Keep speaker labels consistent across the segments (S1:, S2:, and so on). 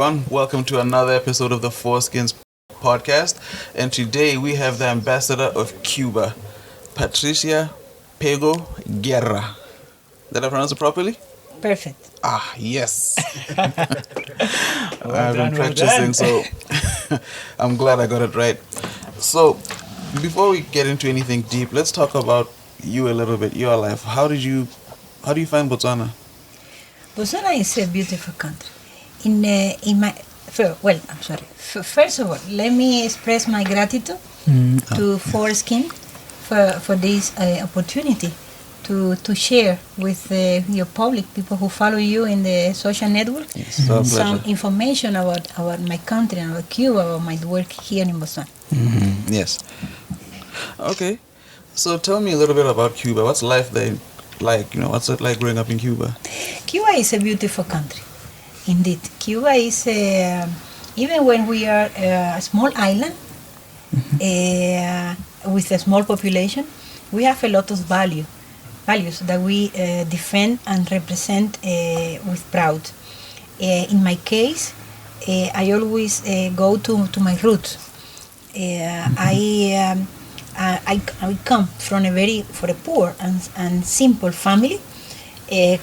S1: everyone. Welcome to another episode of the 4skins podcast. And today we have the ambassador of Cuba, Patricia Pego Guerra. Did I pronounce it properly?
S2: Perfect.
S1: Ah, yes.
S2: Well
S1: I've been
S2: done,
S1: practicing, so I'm glad I got it right. So, before we get into anything deep, let's talk about you a little bit, your life. How do you find Botswana?
S2: Botswana is a beautiful country. First of all, let me express my gratitude to 4skins for this opportunity to share with your public, people who follow you in the social network, some information about my country, about Cuba, about my work here in Botswana.
S1: Mm-hmm. Yes. Okay. So tell me a little bit about Cuba. What's life there like? What's it like growing up in Cuba?
S2: Cuba is a beautiful country. Indeed. Cuba is, even when we are a small island with a small population, we have a lot of values that we defend and represent with pride. In my case, I always go to my roots. I come from a poor and simple family,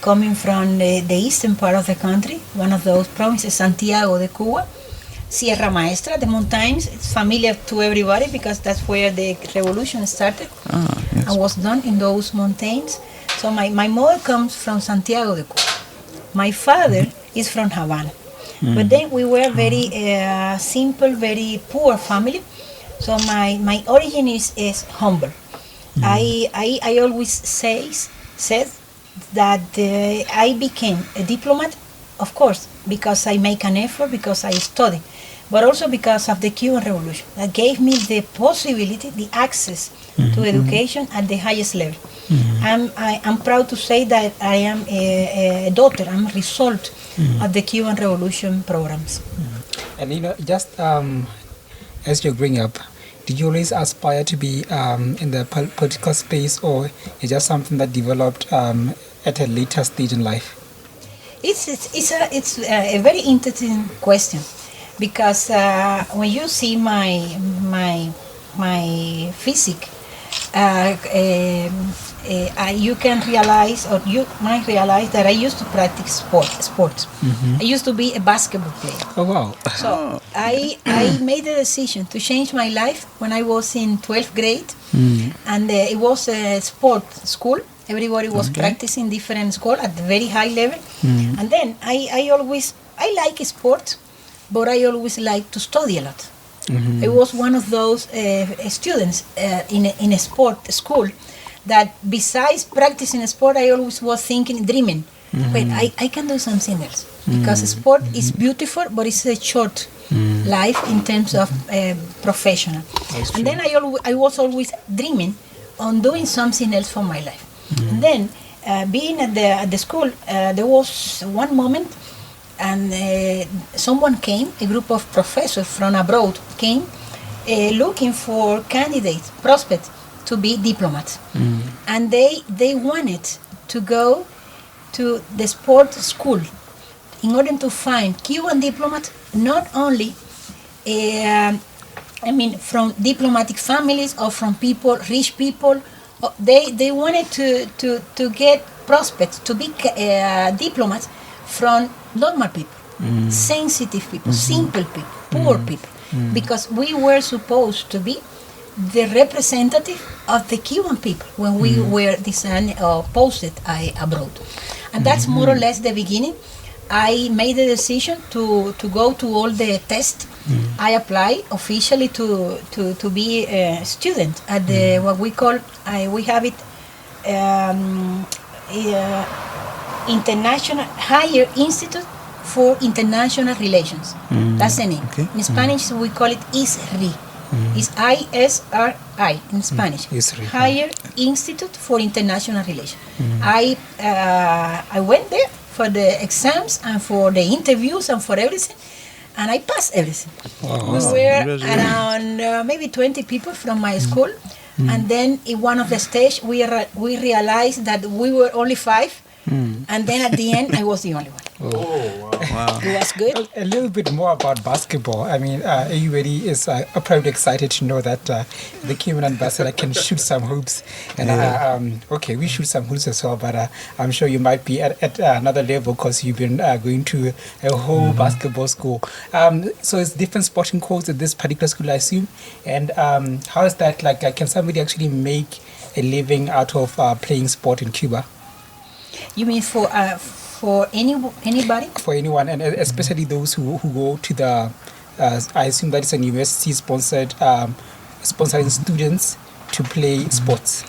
S2: coming from the eastern part of the country, one of those provinces, Santiago de Cuba, Sierra Maestra, the mountains. It's familiar to everybody because that's where the revolution started and was done in those mountains. So my mother comes from Santiago de Cuba. My father is from Havana. But then we were very simple, very poor family. So my origin is humble. I always said that I became a diplomat, of course, because I make an effort, because I study, but also because of the Cuban Revolution that gave me the possibility, the access to education at the highest level. I'm proud to say that I am a daughter, I'm a result of the Cuban Revolution programs.
S3: And just as you're growing up, did you always aspire to be in the political space, or is just something that developed at a later stage in life?
S2: It's a very interesting question, because when you see my physique, you can realize, or you might realize, that I used to practice sports. I used to be a basketball player.
S3: Oh wow!
S2: So I made the decision to change my life when I was in 12th grade, and it was a sport school. Everybody was practicing different sport at the very high level, and then I like sports, but I always like to study a lot. I was one of those students in a sport school that, besides practicing sport, I always was dreaming, wait, I can do something else, because sport is beautiful, but it's a short life in terms of professional. And then I was always dreaming on doing something else for my life. And then being at the school, there was one moment, and someone came, a group of professors from abroad came looking for candidates, prospects to be diplomats. And they wanted to go to the sport school in order to find Cuban diplomats, not only from diplomatic families or from rich people. They wanted to get prospects to be diplomats from normal people, sensitive people, simple people, poor people, because we were supposed to be the representative of the Cuban people when we were designed or posted abroad. And that's more or less the beginning. I made the decision to go to all the tests. I applied officially to be a student at the what we call, we have it, International Higher Institute for International Relations. That's the name. Okay. In Spanish, we call it ISRI. It's ISRI in Spanish. Higher Institute for International Relations. I went there for the exams and for the interviews and for everything, and I passed everything. Wow. We were around maybe 20 people from my school, and then in one of the stage we realized that we were only 5, and then at the end I was the only one.
S3: Oh,
S1: Wow.
S2: It was good.
S3: A little bit more about basketball. I mean, everybody is probably excited to know that the Cuban ambassador can shoot some hoops. And okay, we shoot some hoops as well, but I'm sure you might be at another level because you've been going to a whole basketball school. So it's different sporting codes at this particular school, I assume. And how is that like? Can somebody actually make a living out of playing sport in Cuba?
S2: You mean for anybody?
S3: For anyone, and especially those who go to the, I assume that it's a university sponsoring students to play sports.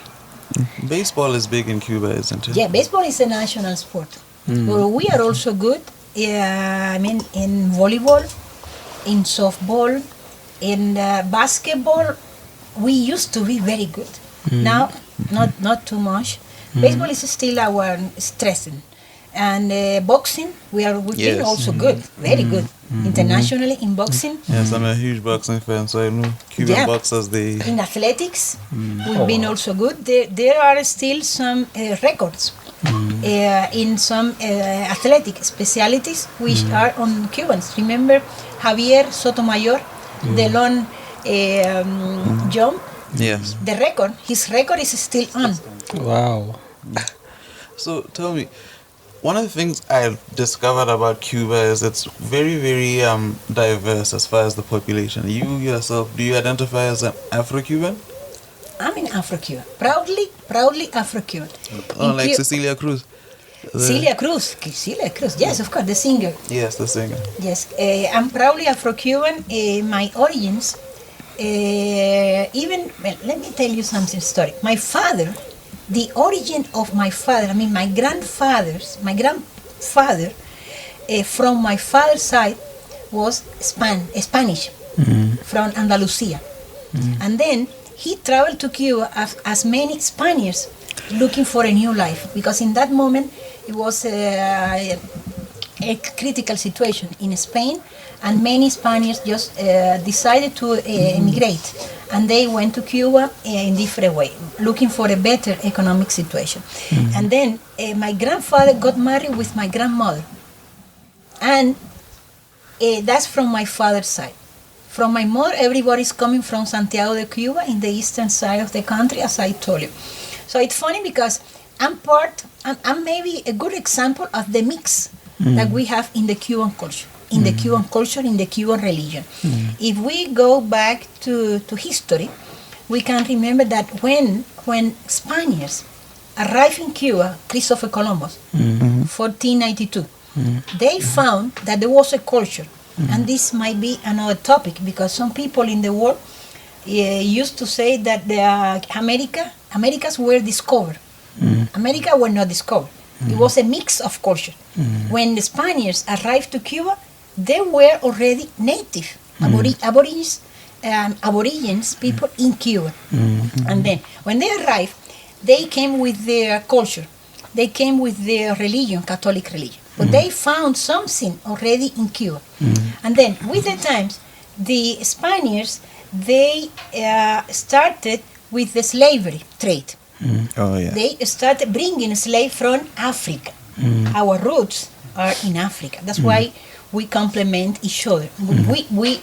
S1: Baseball is big in Cuba, isn't it?
S2: Yeah, baseball is a national sport. Well, we are also good. I mean, in volleyball, in softball, in basketball, we used to be very good. Now, not too much. Baseball is still our stressing. And boxing, we've been also good, very good. Internationally in boxing.
S1: Yes, I'm a huge boxing fan, so I know Cuban boxers, they...
S2: In athletics, we've been also good. There are still some records in some athletic specialities which are on Cubans. Remember Javier Sotomayor, the long jump?
S1: Yes.
S2: His record is still on.
S3: Wow.
S1: So tell me, one of the things I discovered about Cuba is it's very, very diverse as far as the population. You yourself, do you identify as an Afro-Cuban?
S2: I'm an Afro-Cuban. Proudly Afro-Cuban.
S1: Oh, like Cecilia Cruz?
S2: Celia Cruz, yes, of course, the singer.
S1: Yes, the singer.
S2: Yes, I'm proudly Afro-Cuban. My origins, let me tell you something story. My father, the origin of my father, I mean my grandfather, from my father's side was Spanish, from Andalusia. And then he traveled to Cuba as many Spaniards looking for a new life, because in that moment it was a critical situation in Spain, and many Spaniards just decided to emigrate, and they went to Cuba in different way, looking for a better economic situation. And then my grandfather got married with my grandmother, and that's from my father's side. From my mother, everybody's coming from Santiago de Cuba, in the eastern side of the country, as I told you. So it's funny because I'm maybe a good example of the mix that we have in the Cuban culture, in the Cuban religion. If we go back to history, we can remember that when Spaniards arrived in Cuba, Christopher Columbus, 1492, they found that there was a culture. And this might be another topic, because some people in the world used to say that the Americas were discovered. America were not discovered. It was a mix of culture. When the Spaniards arrived to Cuba, they were already native aborigines people in Cuba. And then when they arrived, they came with their culture. They came with their religion, Catholic religion. But they found something already in Cuba. And then with the times, the Spaniards, they started with the slavery trade.
S1: Oh, yeah.
S2: They started bringing slaves from Africa. Our roots are in Africa. That's why we complement each other. We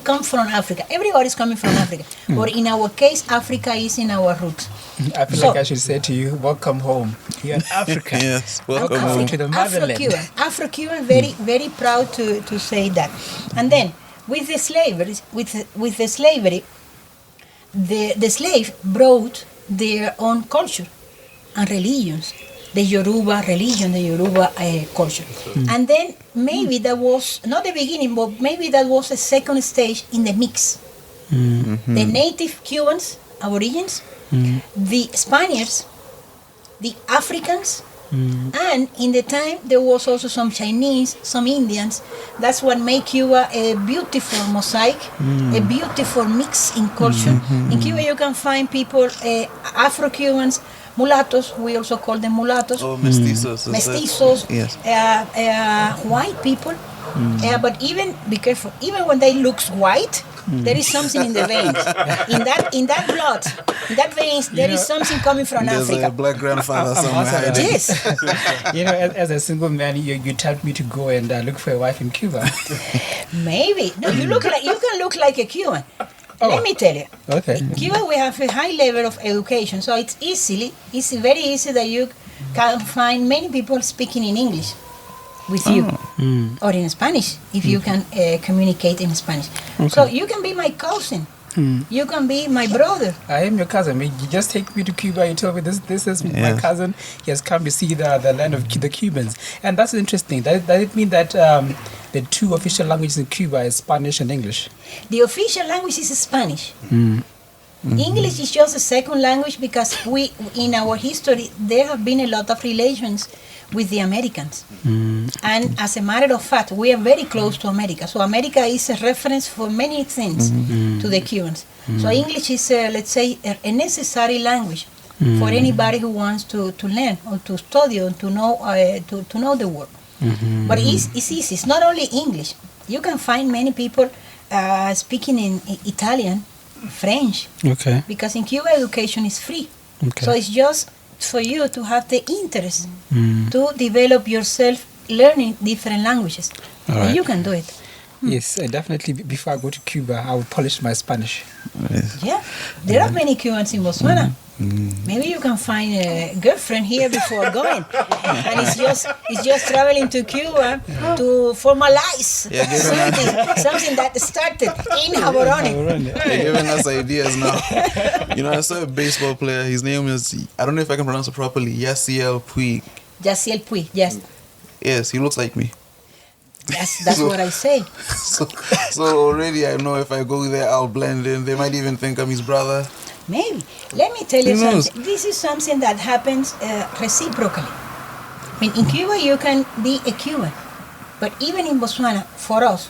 S2: come from Africa. Everybody's coming from Africa. But in our case, Africa is in our roots.
S3: I feel like I should say to you, welcome home. You're in Africa.
S1: Yes, welcome home.
S3: To the motherland.
S2: Afro-Cuban, very, very proud to say that. And then with the slavery, the slave brought their own culture and religions. The Yoruba religion, the Yoruba culture. And then maybe that was not the beginning, but maybe that was a second stage in the mix. The native Cubans, aborigines, the Spaniards, the Africans, and in the time there was also some Chinese, some Indians. That's what made Cuba a beautiful mosaic, a beautiful mix in culture. In Cuba you can find people, Afro-Cubans, mulattoes, we also call them mulattoes.
S1: Oh, mestizos.
S2: Mestizos,
S1: Yes.
S2: White people. But even, be careful, even when they look white, There is something in the veins. In that blood, in that veins, there is something coming from
S1: There's
S2: Africa.
S1: a black grandfather somewhere hiding.
S2: Yes.
S3: As a single man, you told me to go and look for a wife in Cuba.
S2: Maybe. No, you can look like a Cuban. Let me tell you.
S3: Okay.
S2: In Cuba, we have a high level of education, so it's very easy that you can find many people speaking in English with you or in Spanish if you can communicate in Spanish.
S3: Okay.
S2: So you can be my cousin. You can be my brother.
S3: I am your cousin. You just take me to Cuba. You told me this is my cousin. He has come to see the land of the Cubans, and that's interesting. Does it mean that the two official languages in Cuba is Spanish and English?
S2: The official language is Spanish. English is just a second language because in our history, there have been a lot of relations with the Americans. And as a matter of fact, we are very close to America. So America is a reference for many things to the Cubans. So English is, let's say, a necessary language for anybody who wants to learn or to study or to know the world. But it's easy. It's not only English. You can find many people speaking in Italian, French.
S3: Okay.
S2: Because in Cuba, education is free.
S3: Okay.
S2: So it's just for you to have the interest to develop yourself learning different languages.
S3: All
S2: And
S3: right.
S2: you can do it.
S3: Yes, definitely. Before I go to Cuba, I will polish my Spanish.
S2: Yeah. There are many Cubans in Botswana. Maybe you can find a girlfriend here before going. And it's just traveling to Cuba to formalize something that started in Gaborone.
S1: They're giving us ideas now. I saw a baseball player. His name is, I don't know if I can pronounce it properly, Yasiel Puig.
S2: Jaciel Puig, yes.
S1: Yes, he looks like me.
S2: That's what I say.
S1: So already I know if I go there, I'll blend in. They might even think I'm his brother.
S2: Maybe. Let me tell you
S1: Who knows?
S2: something. This is something that happens reciprocally. I mean, in Cuba, you can be a Cuban. But even in Botswana, for us,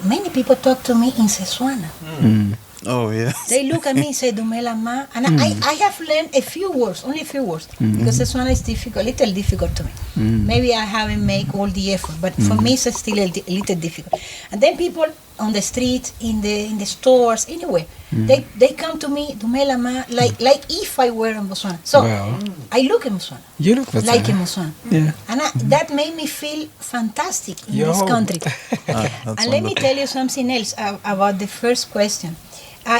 S2: many people talk to me in Setswana.
S1: Oh, yeah.
S2: They look at me and say, Dumela ma. And I have learned only a few words, because Setswana is little difficult to me. Maybe I haven't made all the effort, but for me it's still a little difficult. And then people on the street, in the stores, anywhere, they come to me, Dumela ma, like if I were in Botswana. So
S3: Wow.
S2: I look in Botswana.
S3: You look Botswana.
S2: Like in Botswana.
S3: Yeah.
S2: And that made me feel fantastic in
S3: You're
S2: this
S3: home.
S2: country.
S1: That's
S2: And let me
S1: wonderful.
S2: tell you something else about the first question.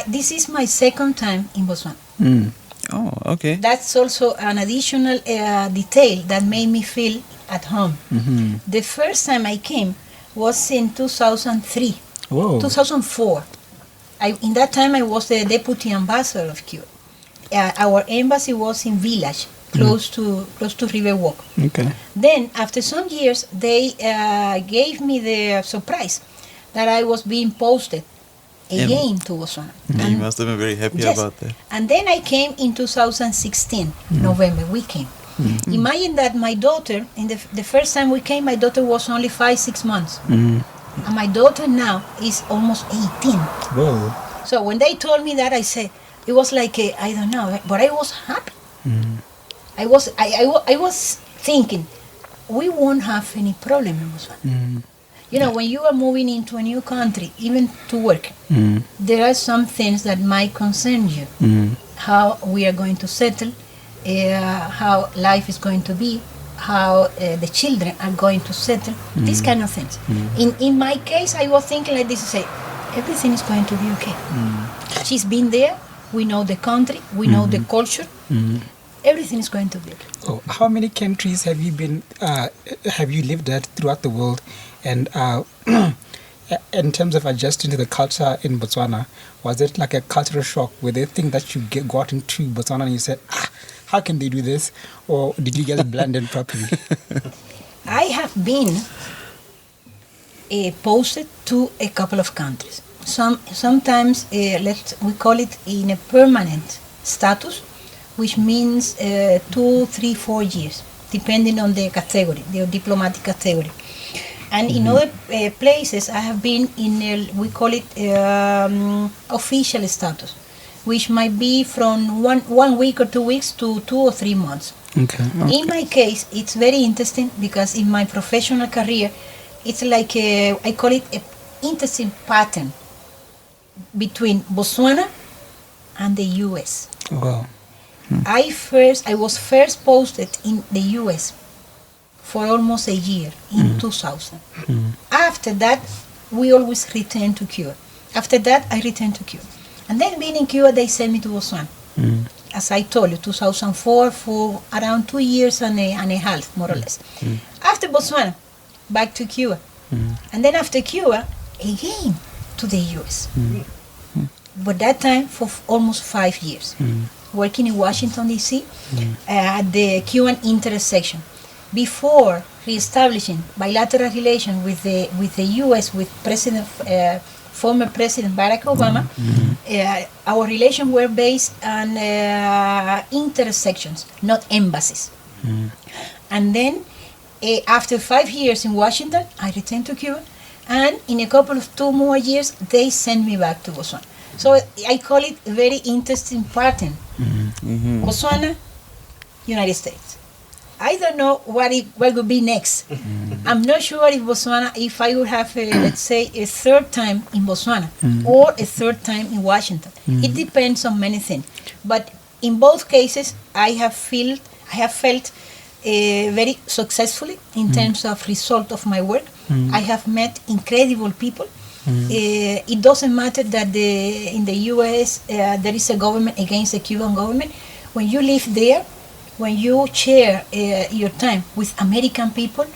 S2: This is my second time in Botswana.
S1: Oh, okay.
S2: That's also an additional detail that made me feel at home. The first time I came was in 2003,
S3: Whoa.
S2: 2004. In that time, I was the deputy ambassador of Cuba. Our embassy was in Village, close to River Walk.
S3: Okay.
S2: Then, after some years, they gave me the surprise that I was being posted again to Botswana.
S1: Yeah, you must have been very happy
S2: Yes.
S1: about that.
S2: And then I came in 2016, November, we came. Imagine that my daughter, the first time we came, my daughter was only 5-6 months. And my daughter now is almost 18.
S3: Whoa.
S2: So when they told me that, I said, it was like, I don't know, but I was happy. I was thinking, we won't have any problem in Botswana. When you are moving into a new country, even to work, there are some things that might concern you. How we are going to settle, how life is going to be, how the children are going to settle, these kind of things. In my case, I was thinking like this, say, everything is going to be okay. She's been there, we know the country, we know the culture, everything is going to be okay.
S3: Oh, how many countries have you been? Have you lived at throughout the world? And in terms of adjusting to the culture in Botswana, was it like a cultural shock? Where they think that you got into Botswana and you said, how can they do this? Or did you guys blend in properly?
S2: I have been posted to a couple of countries. Sometimes we call it in a permanent status, which means 2, 3, 4 years, depending on the category, the diplomatic category. And in other places, I have been we call it official status, which might be from one week or 2 weeks to 2 or 3 months.
S3: Okay.
S2: In my case, it's very interesting because in my professional career, it's like I call it an interesting pattern. between Botswana and the U.S.
S3: Wow.
S2: I was first posted in the U.S. for almost a year in 2000. After that, we always return to Cuba. After that, I returned to Cuba. And then being in Cuba, they sent me to Botswana. As I told you, 2004 for around 2 years and a half, more or less. After Botswana, back to Cuba. And then after Cuba, again to the U.S. But that time for almost 5 years. Working in Washington, D.C. At the Cuban intersection. Before reestablishing bilateral relations with the U.S., with former President Barack Obama, our relations were based on intersections, not embassies. And then, after 5 years in Washington, I returned to Cuba, and in a couple of 2 more years, they sent me back to Botswana. So I call it a very interesting pattern. Botswana, United States. I don't know what would be next. I'm not sure if I would have, let's say, a third time in Botswana or a third time in Washington. It depends on many things. But in both cases, I have felt very successfully in terms of result of my work. I have met incredible people. It doesn't matter that in the U.S. There is a government against the Cuban government. When you live there, when you share your time with American people,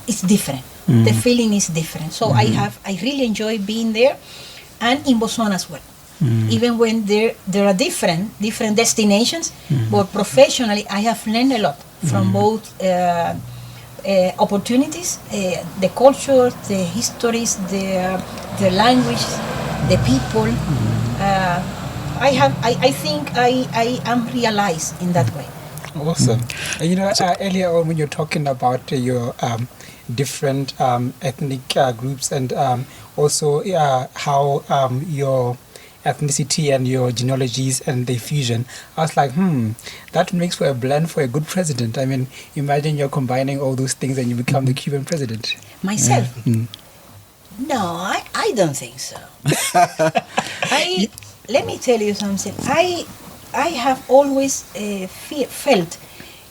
S2: it's different. The feeling is different. So I really enjoy being there, and in Botswana as well. Even when there are different destinations, but professionally I have learned a lot from both opportunities, the culture, the histories, the language, the people. I think I am realized in that way.
S3: Awesome. And earlier on when you're talking about your different ethnic groups and also how your ethnicity and your genealogies and the fusion, I was like, that makes for a blend for a good president. I mean, imagine you're combining all those things and you become the Cuban president.
S2: Myself? No, I don't think so. Let me tell you something. I have always felt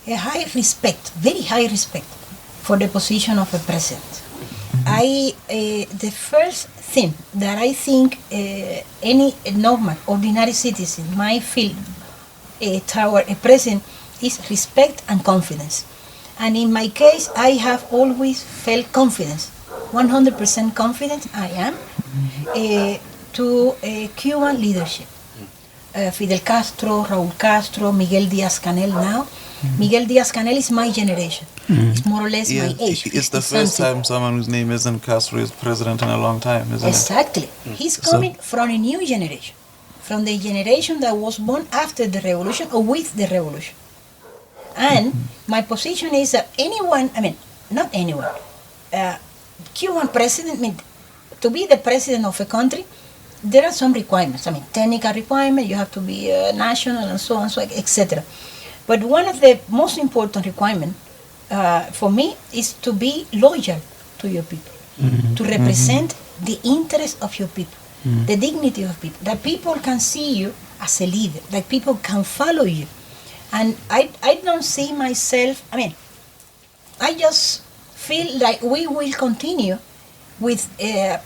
S2: a high respect, very high respect for the position of a president. The first thing that I think any normal, ordinary citizen might feel toward a president is respect and confidence. And in my case, I have always felt confidence, 100% confident I am, to Cuban leadership. Fidel Castro, Raúl Castro, Miguel Díaz-Canel now. Miguel Díaz-Canel is my generation. It's more or less my age.
S1: It's the first time someone whose name isn't Castro is president in a long time, isn't
S2: Exactly. He's coming from a new generation, from the generation that was born after the revolution or with the revolution. And my position is that not anyone, Cuban president, to be the president of a country, there are some requirements. Technical requirements, you have to be national and so on, etc. But one of the most important requirements for me is to be loyal to your people, to represent the interest of your people, the dignity of people, that people can see you as a leader, that people can follow you. And I don't see myself, I just feel like we will continue with Miguel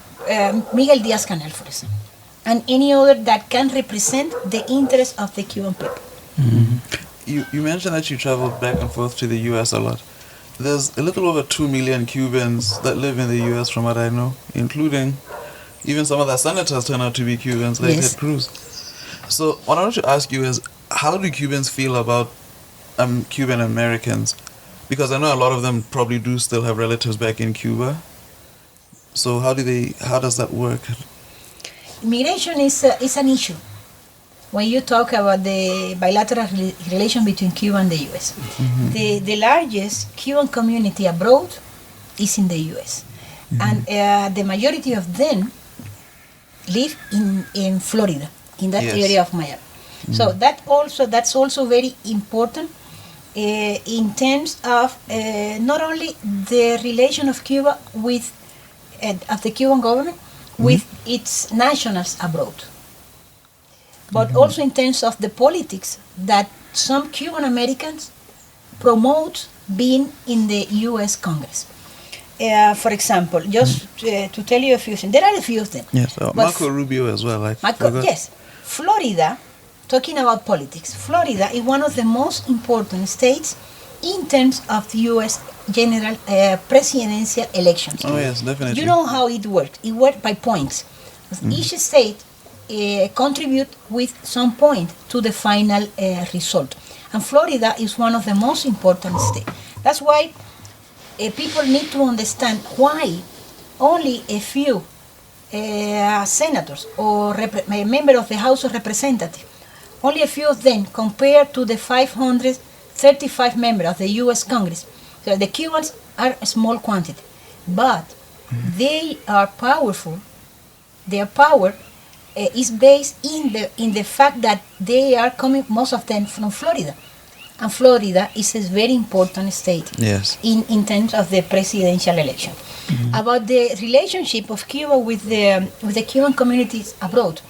S2: Díaz-Canel, for example, and any other that can represent the interest of the Cuban people.
S1: You mentioned that you traveled back and forth to the U.S. a lot. There's a little over 2 million Cubans that live in the U.S. from what I know, including even some of the senators turn out to be Cubans, like Ted Cruz. So what I want to ask you is, how do Cubans feel about Cuban Americans? Because I know a lot of them probably do still have relatives back in Cuba. So how does that work?
S2: Immigration is an issue when you talk about the bilateral relation between Cuba and the U.S. The largest Cuban community abroad is in the U.S. And the majority of them live in Florida, in that area of Miami. So that's also very important in terms of not only the relation of Cuba with of the Cuban government, with its nationals abroad. But also in terms of the politics that some Cuban Americans promote being in the U.S. Congress. For example, just to tell you a few things, there are a few things.
S1: Yes,
S2: But
S1: Marco Rubio as well.
S2: yes, Florida, talking about politics, Florida is one of the most important states in terms of U.S. general presidential elections.
S1: Oh yes, definitely.
S2: You know how it works. It works by points. Each state contribute with some point to the final result. And Florida is one of the most important states. That's why people need to understand why only a few senators or members of the House of Representatives, only a few of them compared to the 535 members of the U.S. Congress. So the Cubans are a small quantity, but they are powerful. Their power is based in the fact that they are coming, most of them, from Florida. And Florida is a very important state in terms of the presidential election. About the relationship of Cuba with the Cuban communities abroad,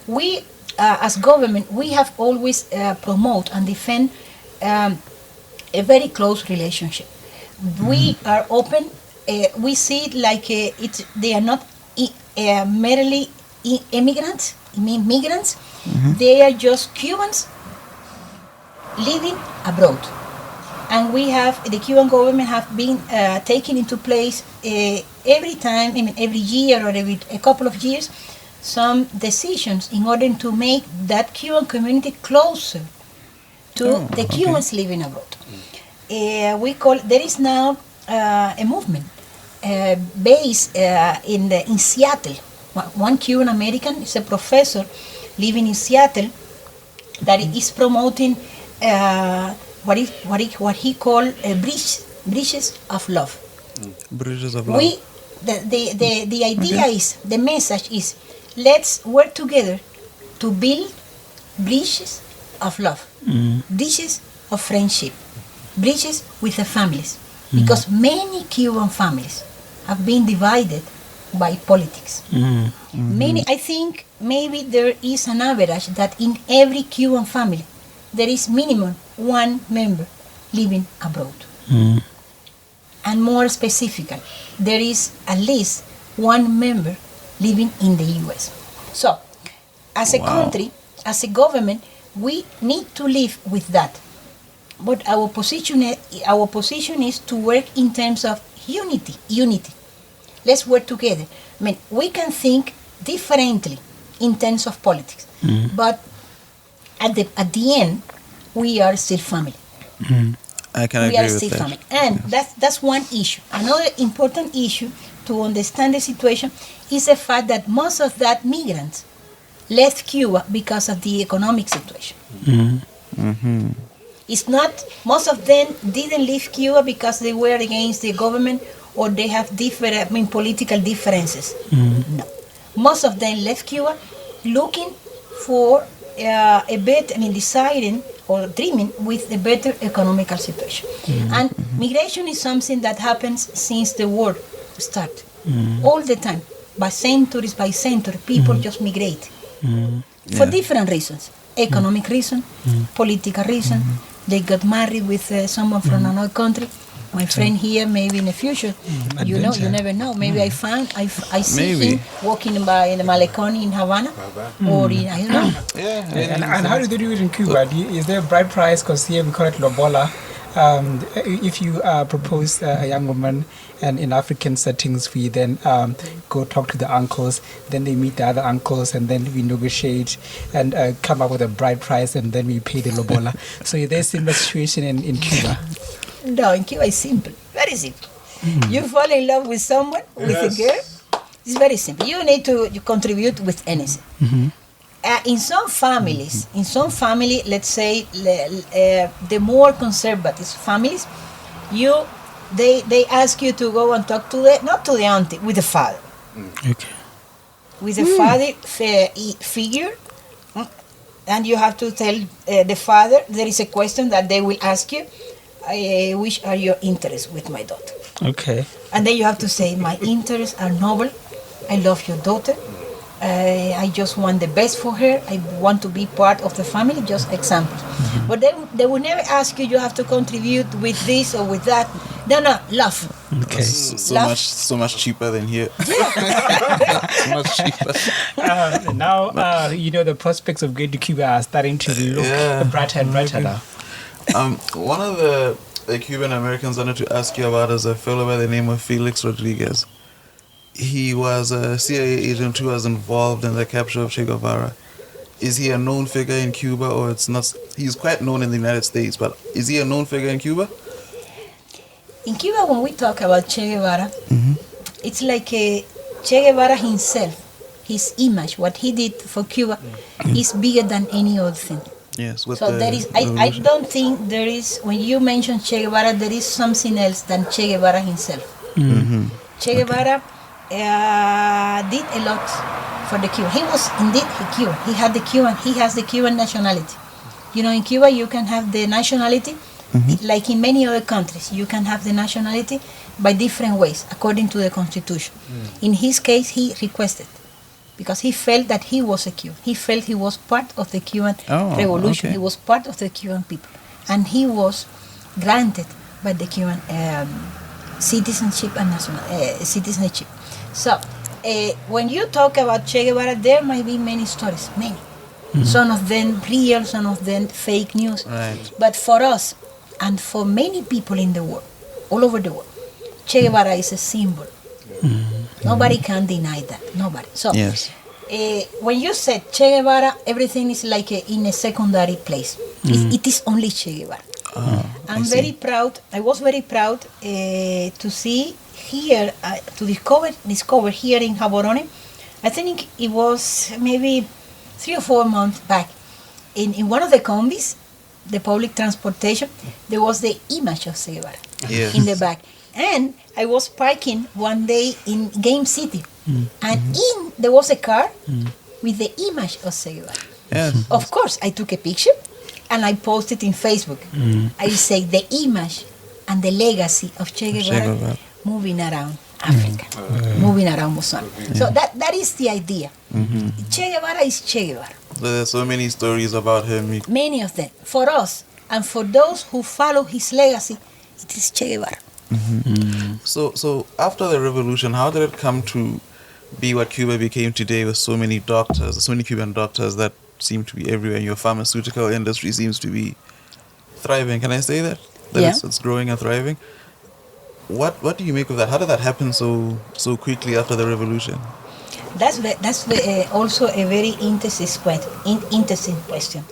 S2: we, as government, we have always promote and defend a very close relationship. We are open. We see it like they are not merely immigrants, migrants. They are just Cubans living abroad. And we have, the Cuban government have been taking into place every time, every year or every a couple of years, some decisions in order to make that Cuban community closer to the Cubans living abroad. There is now a movement based in Seattle. One Cuban American is a professor living in Seattle that is promoting what he called bridges of love.
S1: Bridges of love.
S2: The idea is, the message is, let's work together to build bridges of love, bridges of friendship, bridges with the families, because many Cuban families have been divided by politics. Many, I think maybe there is an average that in every Cuban family there is minimum one member living abroad. And more specifically, there is at least one member living in the US. So, as a country, as a government, we need to live with that. But our position is to work in terms of unity. Let's work together. I mean, we can think differently in terms of politics, but at the end, we are still family.
S1: I can agree with that.
S2: Family. And that's one issue. Another important issue to understand the situation is the fact that most of that migrants left Cuba because of the economic situation. It's not, most of them didn't leave Cuba because they were against the government or they have different, political differences. No. Most of them left Cuba looking for a better, deciding or dreaming with a better economical situation. And migration is something that happens since the war started. All the time. By centuries, people just migrate. For different reasons. Economic reason, political reason. They got married with someone from another country. My friend here, maybe in the future, you never know. Maybe I see him walking by in the Malecón in Havana, or in, I don't know.
S3: And how do they do it in Cuba? Is there a bride price? Because here we call it lobola. If you propose a young woman, and in African settings we then go talk to the uncles, then they meet the other uncles, and then we negotiate and come up with a bride price, and then we pay the lobola. So is there a similar situation in Cuba?
S2: No, in Cuba it's simple, very simple. You fall in love with someone, with a girl, it's very simple. You need to contribute with anything. In some families, let's say the more conservative families, they ask you to go and talk to not to the auntie, with the father.
S1: Okay.
S2: With the father figure, and you have to tell the father, there is a question that they will ask you, which are your interests with my daughter?
S3: Okay.
S2: And then you have to say, my interests are noble, I love your daughter. I just want the best for her. I want to be part of the family, just examples. But they will never ask you have to contribute with this or with that. No, love.
S3: Okay.
S1: So much cheaper than here. So much cheaper.
S3: Now, the prospects of going to Cuba are starting to look brighter and brighter now.
S1: One of the Cuban Americans I wanted to ask you about is a fellow by the name of Felix Rodriguez. He was a CIA agent who was involved in the capture of Che Guevara. Is he a known figure in Cuba, or it's not? He's quite known in the United States, but is he a known figure in Cuba?
S2: In Cuba, when we talk about Che Guevara, it's like Che Guevara himself, his image, what he did for Cuba, is bigger than any other thing.
S1: Yes.
S2: So there is. I don't think there is. When you mention Che Guevara, there is something else than Che Guevara himself. Che Guevara did a lot for the Cuban. He was indeed a Cuban. He had the Cuban. He has the Cuban nationality. In Cuba you can have the nationality, like in many other countries. You can have the nationality by different ways according to the constitution. In his case, he requested because he felt that he was a Cuban. He felt he was part of the Cuban revolution.
S1: Okay.
S2: He was part of the Cuban people, and he was granted by the Cuban citizenship and citizenship. So, when you talk about Che Guevara, there might be many stories, many. Some of them real, some of them fake news.
S1: Right.
S2: But for us, and for many people in the world, all over the world, Che Guevara is a symbol. Nobody can deny that. Nobody. So,
S1: Yes.
S2: when you said Che Guevara, everything is like in a secondary place. It is only Che Guevara. I'm very proud. I was very proud to see here, to discover here in Jaborone. I think it was maybe 3 or 4 months back. In one of the combis, the public transportation, there was the image of Che Guevara in the back. And I was parking one day in Game City, and there was a car with the image of Che Guevara.
S1: Yes.
S2: Of course, I took a picture and I posted in Facebook. I say the image and the legacy of Che Guevara moving around Africa, moving around Mozambique. So that is the idea. Che Guevara is Che Guevara.
S1: There's so many stories about him.
S2: Many of them. For us and for those who follow his legacy, it is Che Guevara.
S1: So after the revolution, how did it come to be what Cuba became today, with so many doctors, so many Cuban doctors that seem to be everywhere? Your pharmaceutical industry seems to be thriving. Can I say that? It's growing and thriving. What do you make of that? How did that happen so quickly after the revolution?
S2: That's also a very interesting question.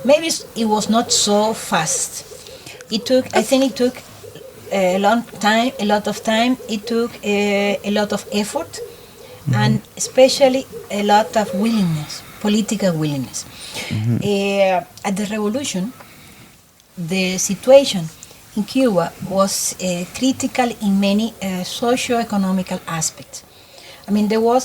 S2: Maybe it was not so fast. I think it took a long time, a lot of time. It took a lot of effort, and especially a lot of willingness, political willingness. At the revolution, the situation in Cuba was critical in many socio-economical aspects. I mean, there were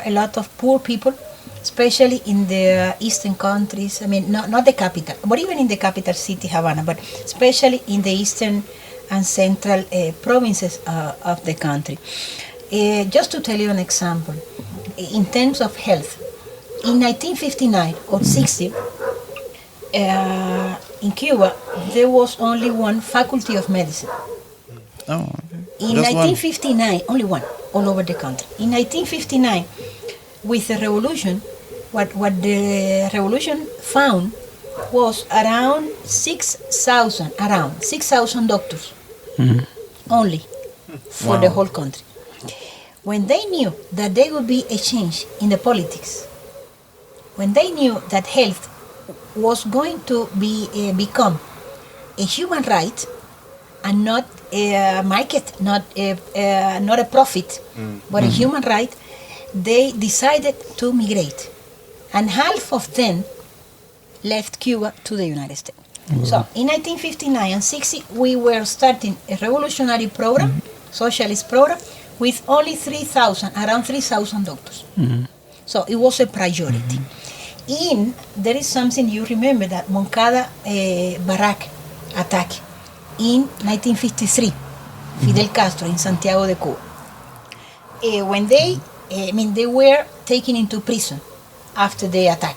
S2: a lot of poor people, especially in the eastern countries. I mean, not the capital, but even in the capital city, Havana, but especially in the eastern and central provinces of the country. Just to tell you an example, in terms of health, in 1959 or 60, in Cuba, there was only one faculty of medicine.
S1: Oh, okay.
S2: In
S1: Just
S2: 1959, only one, all over the country. In 1959, with the revolution, what the revolution found was around 6,000 doctors only for the whole country. When they knew that there would be a change in the politics, when they knew that health was going to become a human right and not a market, not a profit, but a human right, they decided to migrate. And half of them left Cuba to the United States. So in 1959 and 60, we were starting a revolutionary program, socialist program, with only around 3,000 doctors. So it was a priority. There is something you remember, that Moncada barrack attack in 1953, Fidel Castro in Santiago de Cuba. When they they were taken into prison after the attack.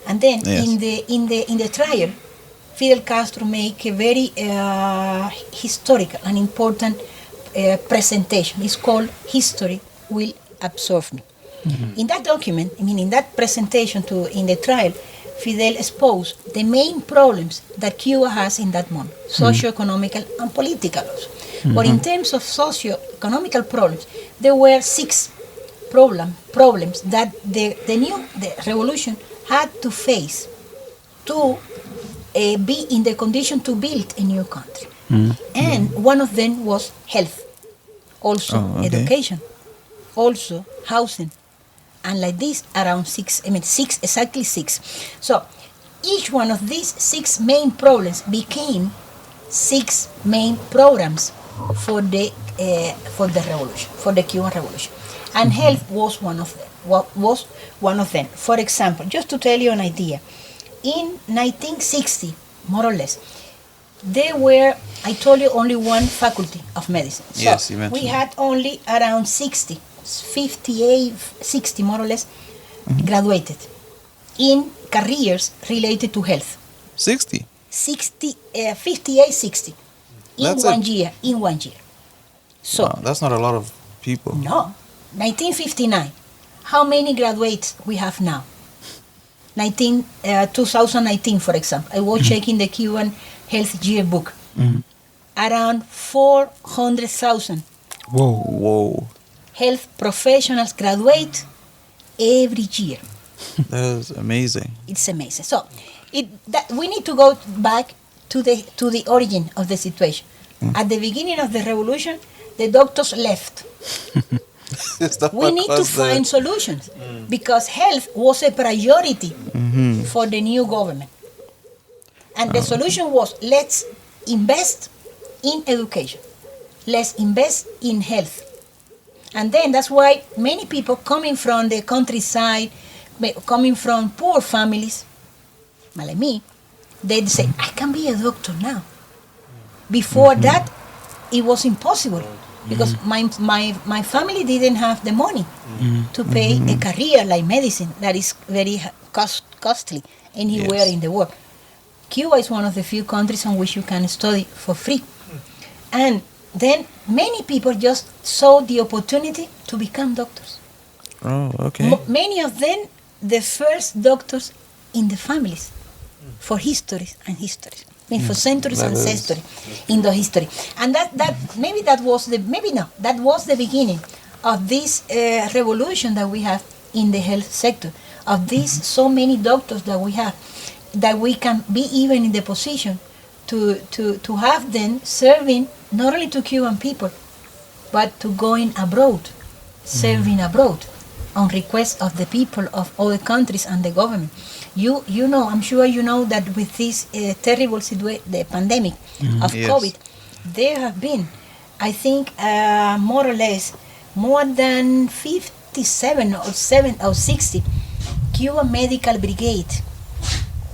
S2: And then
S1: Yes.
S2: in the trial, Fidel Castro make a very historical and important presentation. It's called "History Will Absorb Me." In that document, in that presentation in the trial, Fidel exposed the main problems that Cuba has in that moment, socio-economical and political also. But in terms of socio-economical problems, there were 6 problems that the revolution had to face to be in the condition to build a new country. And one of them was health, also education, also housing, and like this around 6, exactly 6. So each one of these 6 main problems became 6 main programs for the revolution, for the Cuban Revolution, and health was one of them. Was one of them. For example, just to tell you an idea, in 1960, more or less, there were, I told you, only one faculty of medicine. So
S1: Yes, you mentioned
S2: we had only around 58, 60 more or less, graduated in careers related to health.
S1: 60.
S2: 58, 60 in
S1: That's
S2: one
S1: it.
S2: year. In 1 year. So
S1: Wow, that's not a lot of people.
S2: no, 1959. How many graduates we have now? 2019, for example. I was checking the Cuban Health Yearbook. Around 400,000
S1: Whoa.
S2: health professionals graduate every year.
S1: That is amazing.
S2: It's amazing. So, we need to go back to the origin of the situation. At the beginning of the revolution, the doctors left.
S1: Is that
S2: We
S1: what
S2: need to
S1: caused the-
S2: find solutions because health was a priority for the new government. And the solution was, let's invest in education. Let's invest in health. And then that's why many people coming from the countryside, coming from poor families, like me, they'd say, I can be a doctor now. Before that, it was impossible because my family didn't have the money to pay a career like medicine that is very costly anywhere
S1: Yes.
S2: in the world. Cuba is one of the few countries on which you can study for free. And then many people just saw the opportunity to become doctors.
S1: Oh, okay.
S2: Many of them, the first doctors in the families for histories and histories. For centuries
S1: That
S2: and
S1: is-
S2: history, in the history. And that was the beginning of this revolution that we have in the health sector, of these so many doctors that we have, that we can be even in the position to have them serving not only to Cuban people, but to going abroad, serving abroad on request of the people of other countries and the government. You know, I'm sure you know that with this terrible situation, the pandemic of
S1: Yes.
S2: COVID, there have been, I think, more or less, more than 57 or 60 Cuban medical brigade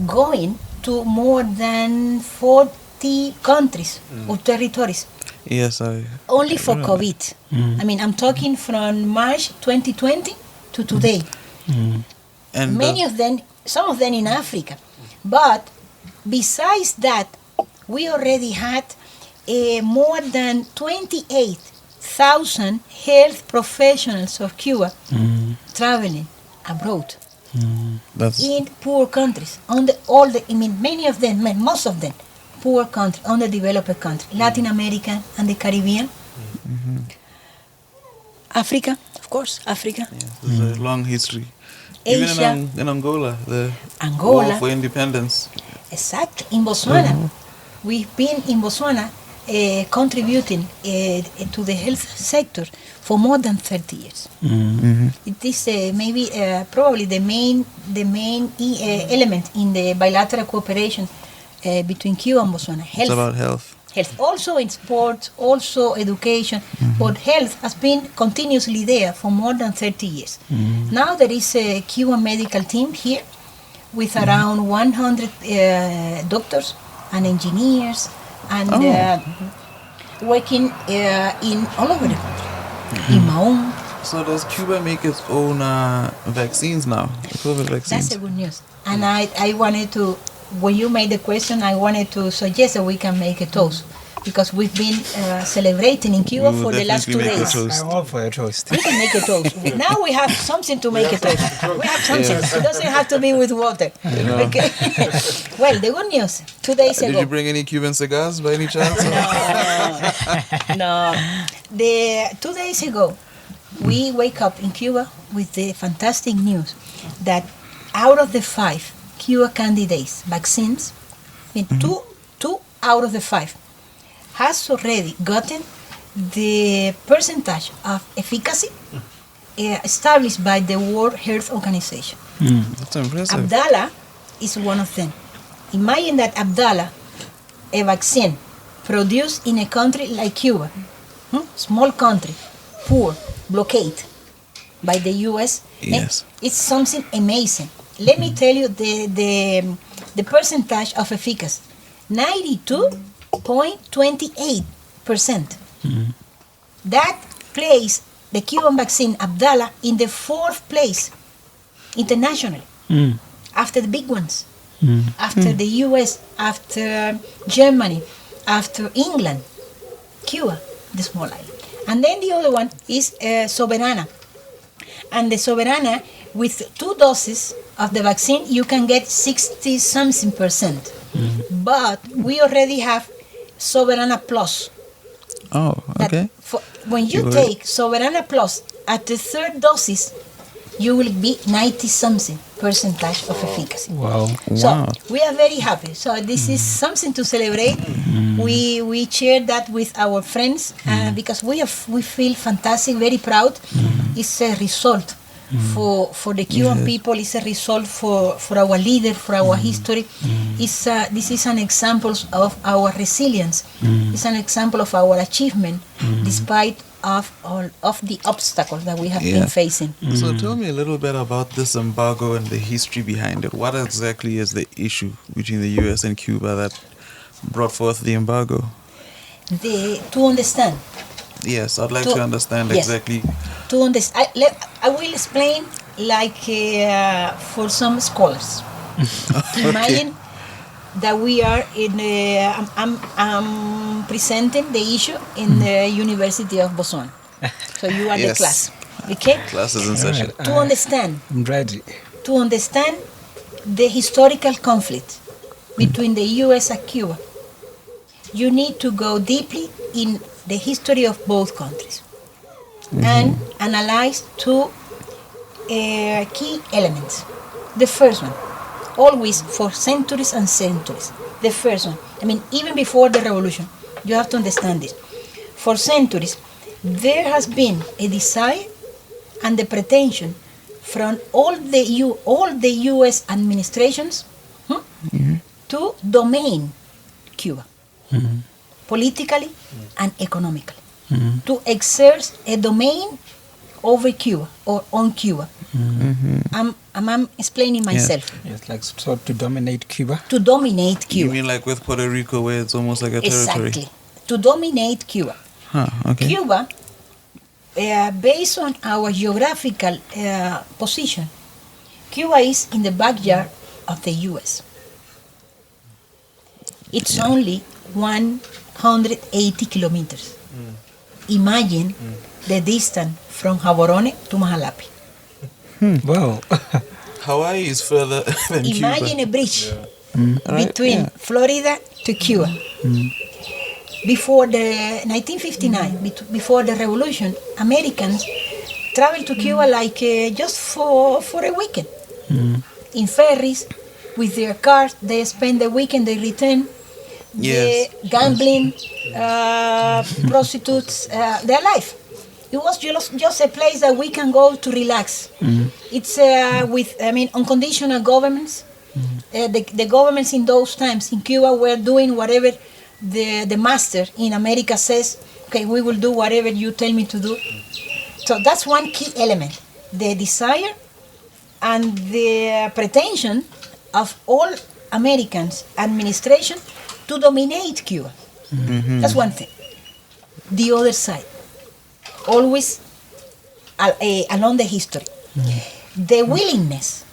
S2: going to more than 40 countries or territories
S1: Yes,
S2: only for COVID. I'm talking from March 2020 to today.
S1: and
S2: Many of them, some of them in Africa. But besides that, we already had more than 28,000 health professionals of Cuba traveling abroad
S1: that's
S2: in poor countries. Many of them, most of them, poor countries, underdeveloped countries, Latin America and the Caribbean. Africa, of course, Africa.
S1: there's a long history.
S2: Asia.
S1: Even in Angola, the
S2: Angola.
S1: war for independence.
S2: Exactly. In Botswana, we've been in Botswana contributing to the health sector for more than 30 years. It is maybe probably the main element in the bilateral cooperation between Cuba and Botswana.
S1: It's
S2: Health.
S1: about health.
S2: Health, also in sports, also education, but health has been continuously there for more than 30 years. Now there is a Cuban medical team here with around 100 doctors and engineers and working in all over the country. In Mahon,
S1: So does Cuba make its own vaccines now? COVID vaccines?
S2: That's a good news. And I wanted to, when you made the question, I wanted to suggest that we can make a toast. Because we've been celebrating in Cuba for the last 2
S1: definitely make a
S2: days.
S1: toast.
S3: I'm all for a toast.
S2: We can make a toast. Now we have something to make a toast. We have something. It doesn't have to be with water. Okay. Well, the good news, 2 days ago.
S1: Did you bring any Cuban cigars by any chance?
S2: No. 2 days ago, we wake up in Cuba with the fantastic news that out of the 5 Cuba candidates vaccines, two out of the 5 has already gotten the percentage of efficacy established by the World Health Organization.
S1: That's impressive.
S2: Abdala is one of them. Imagine that Abdala, a vaccine produced in a country like Cuba, small country, poor, blockade by the US.
S1: Yes.
S2: It's something amazing. Let me tell you the percentage of efficacy. 92.28%. That placed the Cuban vaccine Abdala in the 4th place internationally, after the big ones, after the US, after Germany, after England, Cuba, the small island. And then the other one is Soberana. And the Soberana, with 2 doses of the vaccine, you can get 60-something%. But we already have Soberana Plus.
S1: Oh, okay.
S2: When you take Soberana Plus at the 3rd doses, you will be 90-something% of efficacy.
S3: Wow.
S2: So we are very happy. So this is something to celebrate. We share that with our friends because we feel fantastic, very proud. It's a result for the Cuban people. It's a result for our leader, for our history. This is an example of our resilience. It's an example of our achievement, despite of all of the obstacles that we have been facing.
S1: So tell me a little bit about this embargo and the history behind it. What exactly is the issue between the US and Cuba that brought forth the embargo?
S2: To understand.
S1: Yes, I'd like to understand exactly.
S2: To understand, I will explain like for some scholars. Imagine that we are in. I'm presenting the issue in the University of Botswana. So you are the class, okay?
S1: Class is in session.
S2: To understand.
S3: I'm ready.
S2: To understand the historical conflict between the U.S. and Cuba, you need to go deeply in the history of both countries and analyze 2 key elements. The first one, always for centuries and centuries. The first one, I mean, even before the revolution, you have to understand this. For centuries, there has been a desire and the pretension from all the U.S. administrations to domain Cuba, politically and economically, to exert a domain over Cuba or on Cuba. I'm explaining myself.
S3: Yes, like so to dominate Cuba.
S2: To dominate Cuba.
S1: You mean like with Puerto Rico, where it's almost like a territory?
S2: Exactly. To dominate Cuba.
S1: Okay.
S2: Cuba, based on our geographical position, Cuba is in the backyard of the U.S. It's only 180 kilometers. Imagine the distance from Jaborone to Mahalapi.
S3: Wow.
S1: Hawaii is further than
S2: Imagine
S1: Cuba.
S2: a bridge between Florida to Cuba. Before the 1959, before the revolution, Americans traveled to Cuba like just for a weekend. In ferries, with their cars, they spend the weekend, they return.
S1: Yes.
S2: The gambling, prostitutes, their life. It was just a place that we can go to relax. It's unconditional governments. The governments in those times in Cuba were doing whatever the master in America says. Okay, we will do whatever you tell me to do. So that's one key element: the desire and the pretension of all Americans administration to dominate Cuba. That's one thing. The other side, always along the history. The willingness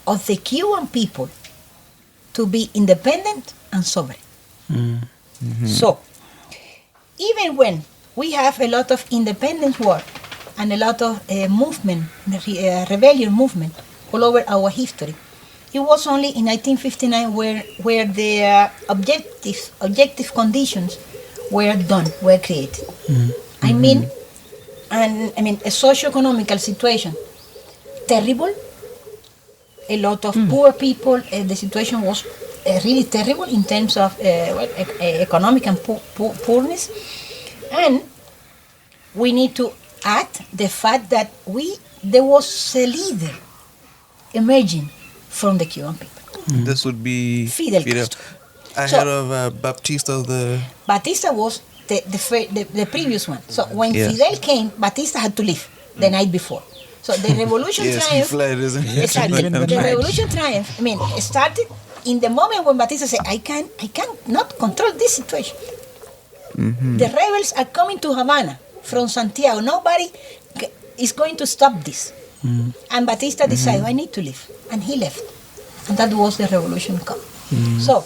S2: of the Cuban people to be independent and sovereign. So, even when we have a lot of independence war and a lot of movement, rebellion movement all over our history, it was only in 1959 where the objective conditions were created. I mean a socio-economical situation terrible. A lot of poor people. The situation was really terrible in terms of economic and poorness. And we need to add the fact that there was a leader emerging from the Cuban people.
S1: This would be
S2: Fidel Castro.
S1: I heard of Baptista
S2: Batista was the previous one. So when Fidel came, Batista had to leave the night before. So the revolution triumphed.
S1: he fled, isn't he?
S2: Exactly. The revolution triumphed. It started in the moment when Batista said, I can not control this situation. The rebels are coming to Havana from Santiago. Nobody is going to stop this. And Batista decided, I need to leave. And he left. And that was the revolution come. So,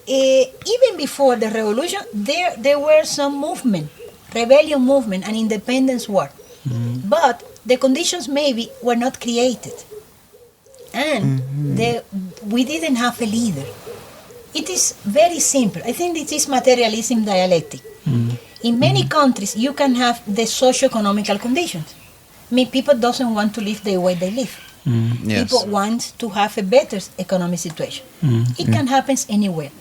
S2: even before the revolution, there were some movement, rebellion movement and independence war. But the conditions maybe were not created. And we didn't have a leader. It is very simple. I think it is materialism dialectic. In many countries, you can have the socio-economical conditions. People doesn't want to live the way they live. People want to have a better economic situation. It can happen anywhere.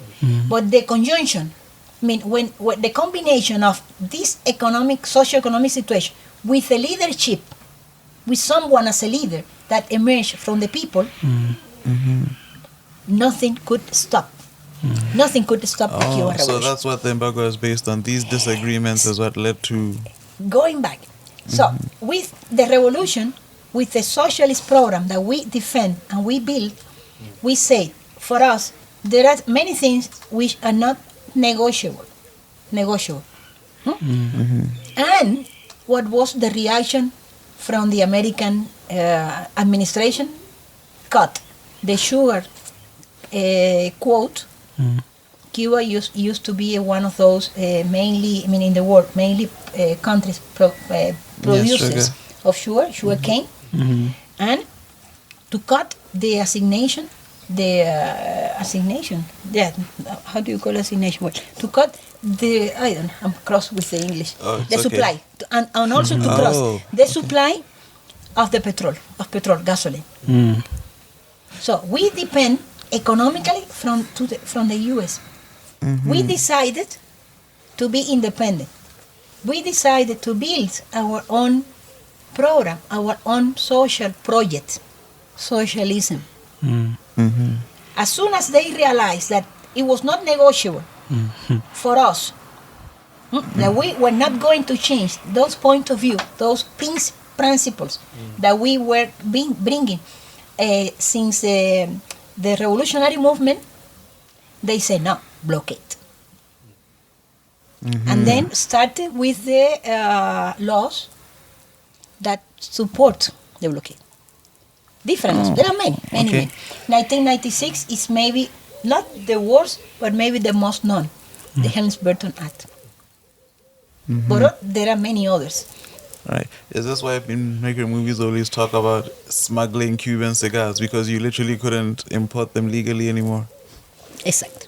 S2: But the conjunction, when the combination of this socio-economic situation with a leadership, with someone as a leader that emerged from the people, nothing could stop. Nothing could stop the Cuban Revolution.
S1: So that's what the embargo is based on. These disagreements is what led to...
S2: Going back. So with the revolution, with the socialist program that we defend and we build, we say, for us, there are many things which are not negotiable. And what was the reaction from the American administration? Cut the sugar quote. Cuba used to be one of those mainly, in the world, mainly countries producers of sugar cane, and to cut the assignation, how do you call assignation? Well, to cut I'm cross with the English. The supply, and also to cross the supply of the petrol, gasoline. So we depend economically from the U.S. We decided to be independent. We decided to build our own program, our own social project, socialism. As soon as they realized that it was not negotiable for us, that we were not going to change those point of view, those principles that we were bringing since the revolutionary movement, they said no, blockade. And then started with the laws that support the blockade. Different laws. There are many. 1996 is maybe not the worst, but maybe the most known, the Helms-Burton Act. But there are many others.
S1: Right. Is this why maker movies always talk about smuggling Cuban cigars? Because you literally couldn't import them legally anymore?
S2: Exactly.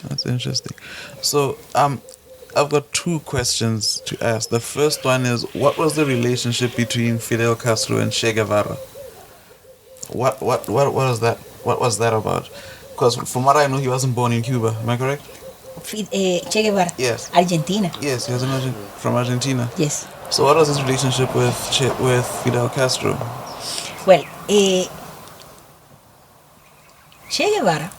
S1: That's interesting. So, I've got two questions to ask. The first one is, what was the relationship between Fidel Castro and Che Guevara? What was that? What was that about? Because from what I know, he wasn't born in Cuba. Am I correct?
S2: Che Guevara.
S1: Yes.
S2: Argentina.
S1: Yes, he was from Argentina.
S2: Yes.
S1: So what was his relationship with Fidel Castro?
S2: Well, Che Guevara,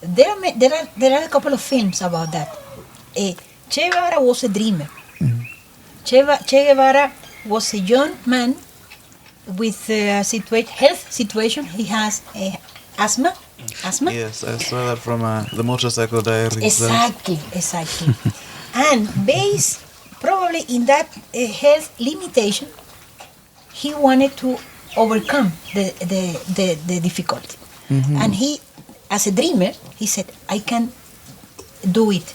S2: there are a couple of films about that. Che Guevara was a dreamer. Che Guevara was a young man with a health situation. He has asthma.
S1: Yes, I saw that from the Motorcycle Diaries.
S2: Exactly. And based probably in that health limitation, he wanted to overcome the difficulty. And he, as a dreamer, he said, I can do it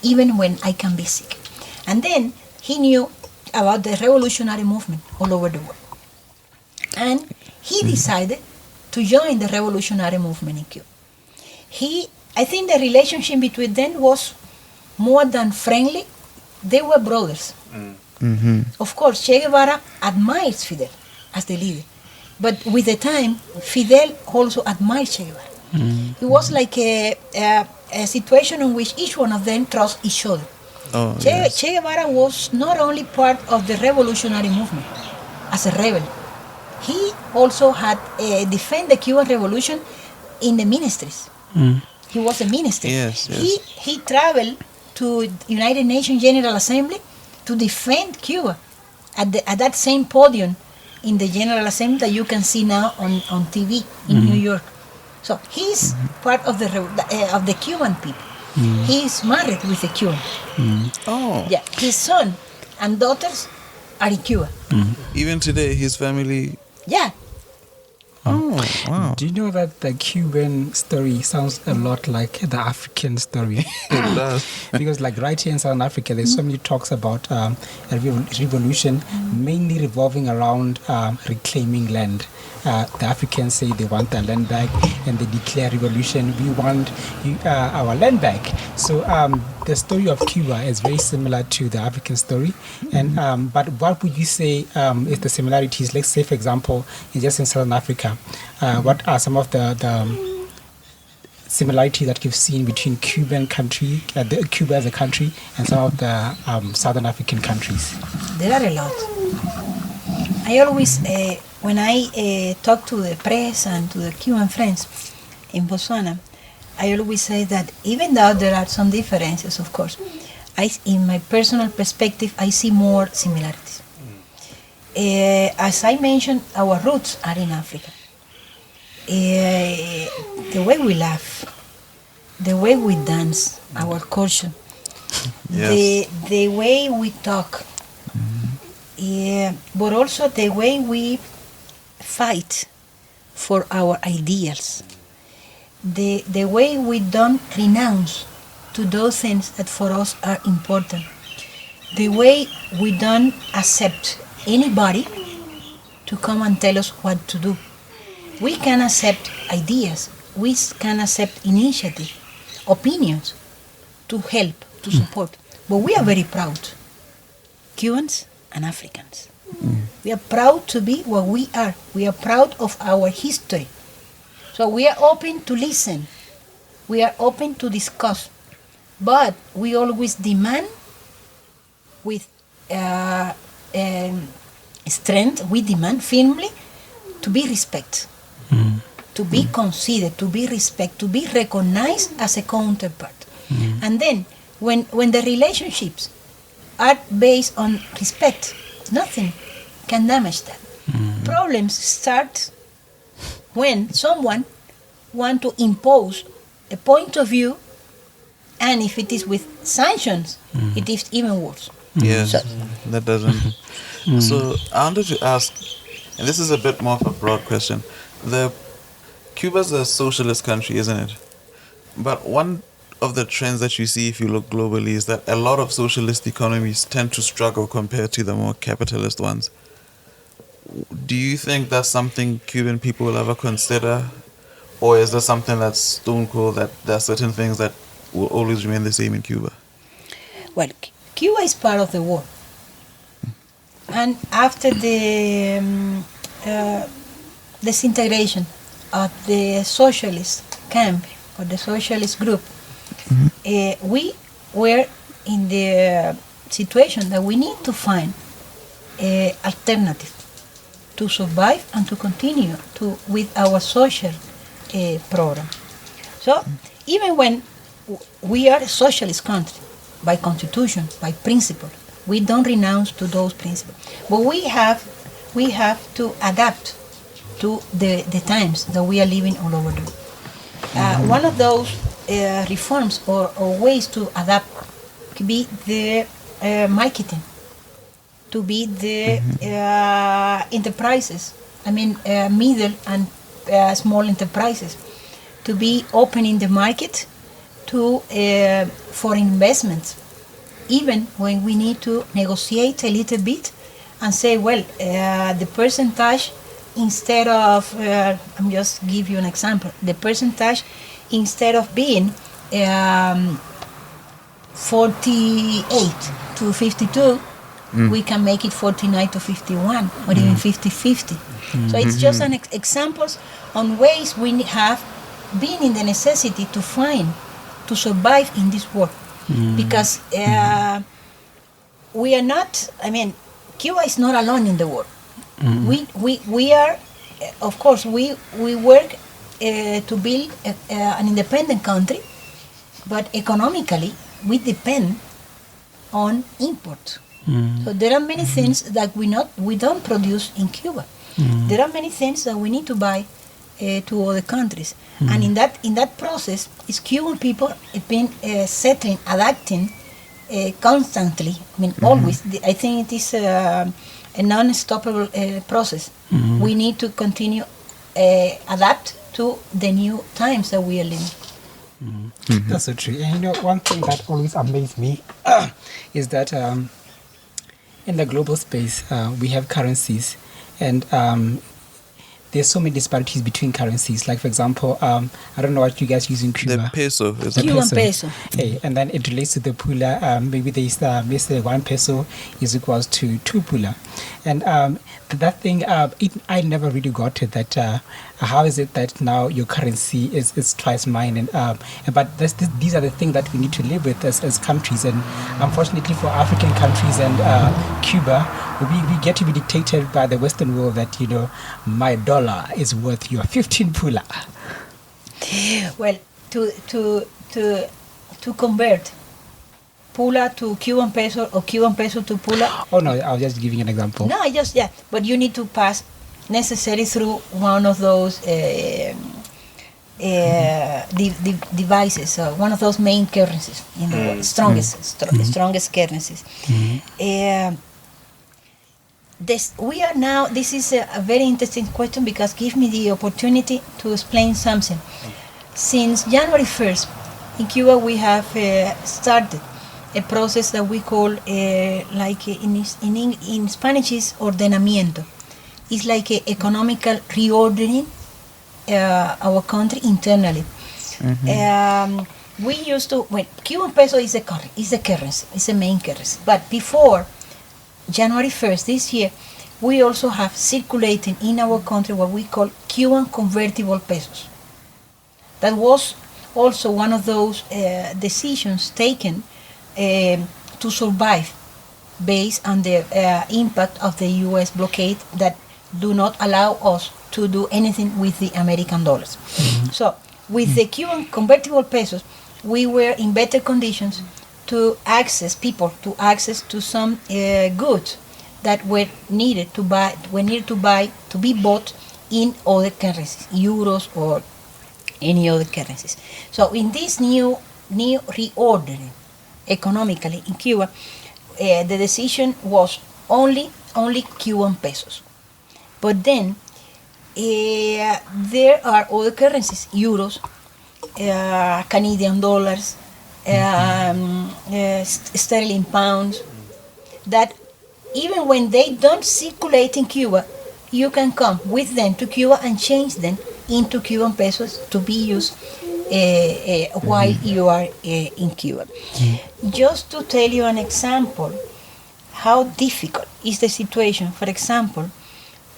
S2: even when I can be sick. And then he knew about the revolutionary movement all over the world. And he decided to join the revolutionary movement in Cuba. I think the relationship between them was more than friendly. They were brothers. Of course, Che Guevara admires Fidel as the leader. But with the time, Fidel also admired Che Guevara. It was like a situation in which each one of them trusts each other. Che Guevara was not only part of the revolutionary movement as a rebel, he also had defended the Cuban Revolution in the ministries. He was a minister.
S1: Yes.
S2: He traveled to United Nations General Assembly to defend Cuba at that same podium in the General Assembly that you can see now on TV in New York. So he's part of the Cuban people. He is married with a Cuban. Yeah, his son and daughters are in Cuba.
S1: Even today, his family.
S2: Yeah.
S1: Oh, wow.
S3: Do you know that the Cuban story sounds a lot like the African story?
S1: It does.
S3: Because like right here in Southern Africa, there's so many talks about a revolution mainly revolving around reclaiming land. The Africans say they want their land back, and they declare revolution. We want our land back. So the story of Cuba is very similar to the African story. And but what would you say is the similarities? Let's say, for example, just in Southern Africa, what are some of the similarities that you've seen between Cuba as a country and some of the Southern African countries?
S2: There are a lot. I always, when I talk to the press and to the Cuban friends in Botswana, I always say that even though there are some differences, of course, in my personal perspective, I see more similarities. As I mentioned, our roots are in Africa. The way we laugh, the way we dance, our culture, the way we talk, but also the way we fight for our ideals, the way we don't renounce to those things that for us are important, the way we don't accept anybody to come and tell us what to do. We can accept ideas, we can accept initiative, opinions to help, to support, but we are very proud, Cubans and Africans. We are proud to be what we are. We are proud of our history. So we are open to listen. We are open to discuss. But we always demand with strength, we demand firmly to be respected, to be considered, to be respected, to be recognized as a counterpart. And then when the relationships are based on respect, nothing can damage that. Problems start when someone wants to impose a point of view, and if it is with sanctions, it is even worse.
S1: Yes,
S2: So,
S1: that doesn't. So I wanted to ask, and this is a bit more of a broad question. Cuba's a socialist country, isn't it? But one of the trends that you see if you look globally is that a lot of socialist economies tend to struggle compared to the more capitalist ones. Do you think that's something Cuban people will ever consider? Or is there something that's stone cold, that there are certain things that will always remain the same in Cuba?
S2: well, Cuba is part of the world. And after the disintegration of the socialist camp or the socialist group, we were in the situation that we need to find an alternative to survive and to continue with our social program. So even when we are a socialist country, by constitution, by principle, we don't renounce to those principles. But we have to adapt to the times that we are living all over the world. One of those reforms or ways to adapt could be the marketing. to be the enterprises. I mean, middle and small enterprises, to be opening the market to for investments, even when we need to negotiate a little bit and say, well, the percentage, instead of, I'm just give you an example, the percentage, instead of being 48 to 52, we can make it 49 to 51, or even 50-50. So it's just an examples on ways we have been in the necessity to find, to survive in this world. Because we are not, I mean, Cuba is not alone in the world. We are, of course, we work to build an independent country, but economically we depend on import. So there are many things that we don't produce in Cuba. There are many things that we need to buy to other countries, and in that process, is Cuban people have been settling, adapting constantly. I mean, always. I think it is a non-stoppable process. We need to continue adapt to the new times that we are living.
S3: That's so true. And one thing that always amazes me is that in the global space, we have currencies, and there's so many disparities between currencies. Like, for example, I don't know what you guys use in Cuba.
S1: The peso.
S3: The
S2: Cuban peso.
S3: Hey, and then it relates to the pula. Maybe there's say 1 peso is equals to 2 pula. And that thing, I never really got it. That how is it that now your currency is twice mine? And but these are the things that we need to live with as countries. And unfortunately for African countries and Cuba, we get to be dictated by the Western world that, my dollar is worth your 15 pula.
S2: Well, to convert pula to Cuban peso or Cuban peso to pula.
S3: Oh no, I was just giving an example.
S2: No, but you need to pass necessarily through one of those devices, one of those main currencies in the world, strongest currencies. This is a very interesting question, because give me the opportunity to explain something. Since January 1st, in Cuba we have started a process that we call, like in Spanish is ordenamiento. It's like a economical reordering our country internally. We used to, Cuban peso is a currency, it's a main currency. But before January 1st this year, we also have circulating in our country what we call Cuban convertible pesos. That was also one of those decisions taken to survive based on the impact of the U.S. blockade that do not allow us to do anything with the American dollars. So with the Cuban convertible pesos, we were in better conditions to access to some goods that were needed to be bought in other currencies, euros or any other currencies. So in this new reordering economically in Cuba, the decision was only Cuban pesos. But then there are other currencies, euros, Canadian dollars, sterling pounds, that even when they don't circulate in Cuba, you can come with them to Cuba and change them into Cuban pesos to be used while you are in Cuba. Just to tell you an example, how difficult is the situation. For example,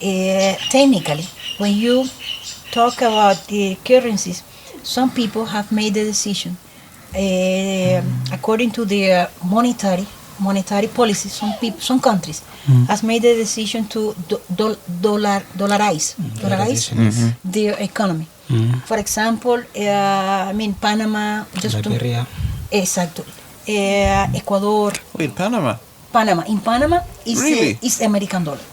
S2: technically, when you talk about the currencies, some people have made the decision, according to their monetary policy, some countries has made the decision to dollarize their economy. For example, Panama,
S3: Liberia.
S2: Exacto. Ecuador.
S1: Wait, Panama?
S2: Panama. In Panama is
S1: Really?
S2: is American dollar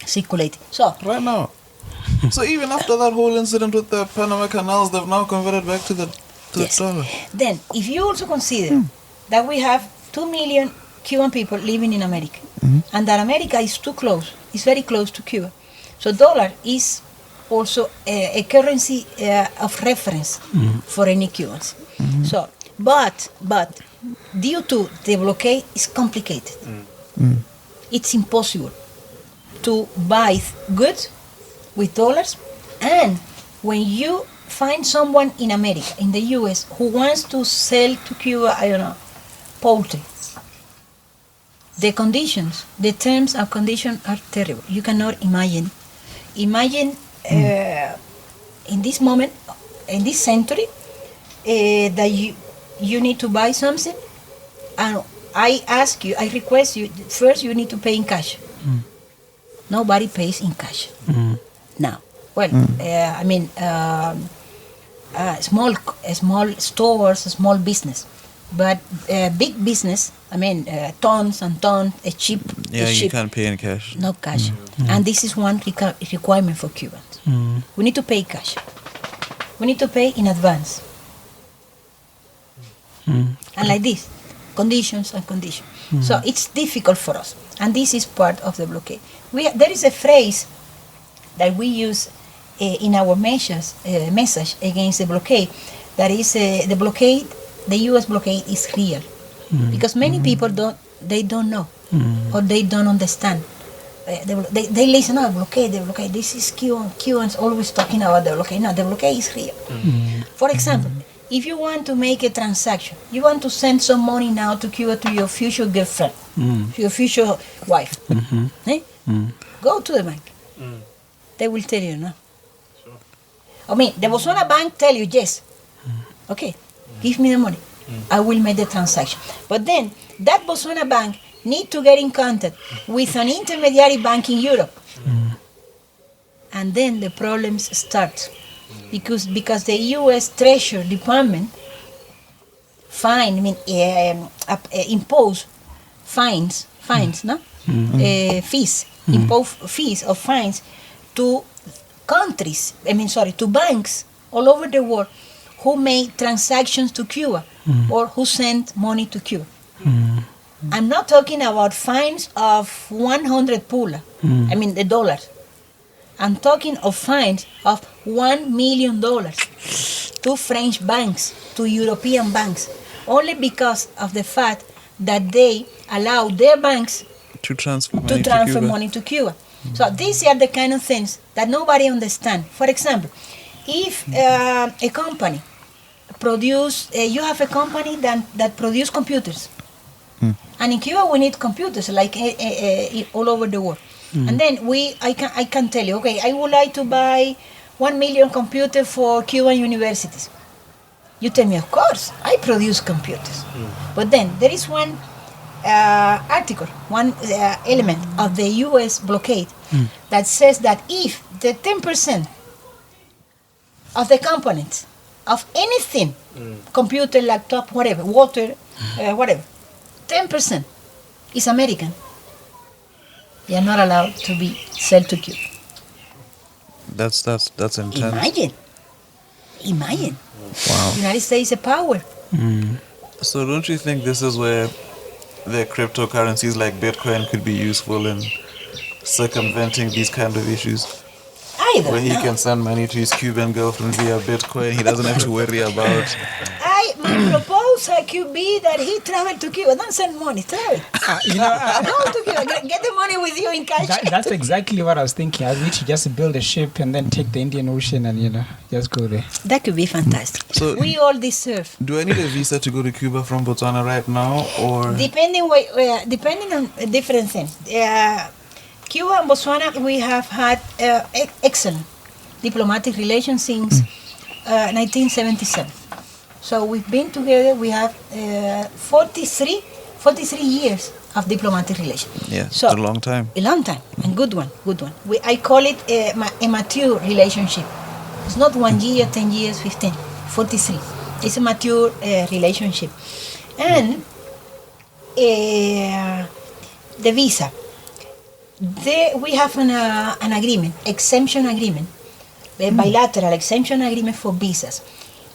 S2: circulating. So
S1: Right now. So even after that whole incident with the Panama canals, they've now converted back to the
S2: yes.
S1: dollar.
S2: Then, if you also consider that we have 2 million Cuban people living in America, and that America is too close. It's very close to Cuba. So dollar is also a currency of reference for any Cubans. So, but due to the blockade, it's complicated. It's impossible to buy goods with dollars, and when you find someone in America, in the US, who wants to sell to Cuba, I don't know, poultry, the conditions, the terms and conditions are terrible. You cannot imagine. Imagine in this moment, in this century, that you need to buy something, and I ask you, I request you, first you need to pay in cash. Nobody pays in cash now. Well, I mean, small stores, small business, but big business. I mean, tons and tons, cheap.
S1: Yeah, you can't pay in cash.
S2: No cash, and this is one requirement for Cubans. We need to pay cash. We need to pay in advance, and like this, conditions and conditions. So it's difficult for us, and this is part of the blockade. There is a phrase that we use in our message against the blockade. That is the blockade. The U.S. blockade is real, because many people don't know or they don't understand. They listen, the blockade. This is Cubans always talking about the blockade. No, the blockade is real. For example, if you want to make a transaction, you want to send some money now to Cuba to your future girlfriend, to your future wife, go to the bank. They will tell you no. Sure. I mean, the Botswana bank tell you yes. Okay, give me the money. I will make the transaction. But then that Botswana bank need to get in contact with an intermediary bank in Europe, and then the problems start. Because the U.S. Treasury Department impose fines, no? Impose fees or fines to to banks all over the world who make transactions to Cuba or who send money to Cuba. I'm not talking about fines of 100 pula, the dollars. I'm talking of fines of $1 million to French banks, to European banks, only because of the fact that they allow their banks
S1: to transfer
S2: money to Cuba. So these are the kind of things that nobody understands. For example, if a company you have a company that produce computers, and in Cuba we need computers like all over the world. And then I can tell you, okay, I would like to buy 1 million computers for Cuban universities. You tell me, of course, I produce computers. But then there is one article, one element of the U.S. blockade that says that if the 10% of the components of anything, computer, laptop, whatever, water, whatever, 10% is American, they are not allowed to be sold to Cuba.
S1: That's intense.
S2: Imagine.
S1: Wow.
S2: United States is a power.
S1: So don't you think this is where the cryptocurrencies like Bitcoin could be useful in circumventing these kind of issues? Where he can send money to his Cuban girlfriend via Bitcoin. He doesn't have to worry about...
S2: My proposal could be that he travel to Cuba. Don't send money, travel. Go to Cuba. Get the money with you in cash.
S3: That's exactly what I was thinking. I need to just build a ship and then take the Indian Ocean and, just go there.
S2: That could be fantastic. So we all deserve.
S1: Do I need a visa to go to Cuba from Botswana right now? Or
S2: depending on different things. Cuba and Botswana, we have had excellent diplomatic relations since 1977. So we've been together. We have 43 years of diplomatic relations.
S1: Yeah, so it's a long time.
S2: A long time, and good one. I call it a mature relationship. It's not 1 year, 10 years, 15, 43. It's a mature relationship. And the visa. We have an agreement, exemption agreement, a bilateral exemption agreement for visas.